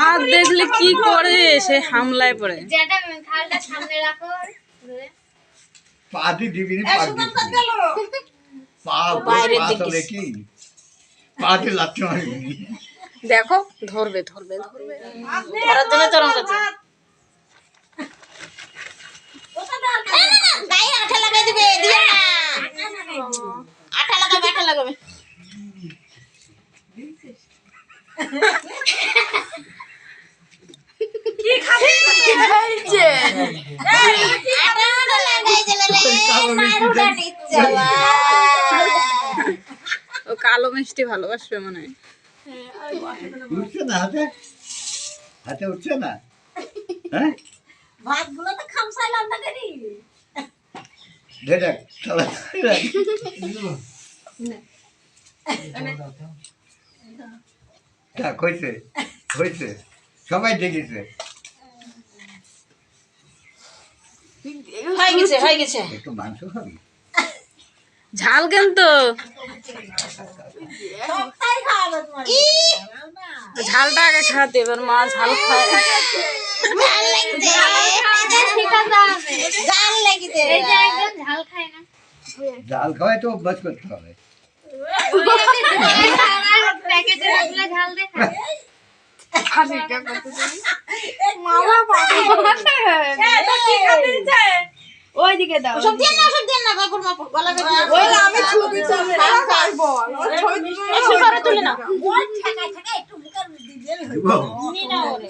আর দেখলে কি করে সে হামলায় পড়ে। দেখো ধরবে ধরবে ধরবে ধরার জন্য চরম কাছে আঠা লাগাই দিবে, দিও না আঠা লাগাবে, আঠা লাগাবে। কি খাবে কি খাইছে আঠা লাগাই দিলে রে মারুটা নিচ্ছে। ও কালো মিষ্টি ভালোবাসবে মনে হয়। উঠছে না হাতে, হাতে উঠছে না। হ্যাঁ ভাতগুলো তো খামসাইলাম না করি দেখ চলো থাক, হয়েছে হয়েছে, সবাই দেখেছে। হয়ে গেছে হয়ে গেছে। একটু মাংস খাবি? ঝাল কিন্তু সবটাই খাওয়াবে তোমার ঝালটা আগে খাতে, এবার মা ঝাল খায়। ঝাল লাগিছে ঝাল লাগিছে এই যে একদম ঝাল খায় না, জাল খাওয়াই তো অভ্যাস করতে হবে। প্যাকেটে রাখলে ঝাল দেখা ওইদিকে দাও, সব দেন না, সব দেন না বাবুর মা গলা বেঁধে ওই আমি ছবি তুলে পারবো ছবি তুলে না ওই ঠাকা ঠাকা একটু মুখের দিলে হইবো নি না ওরে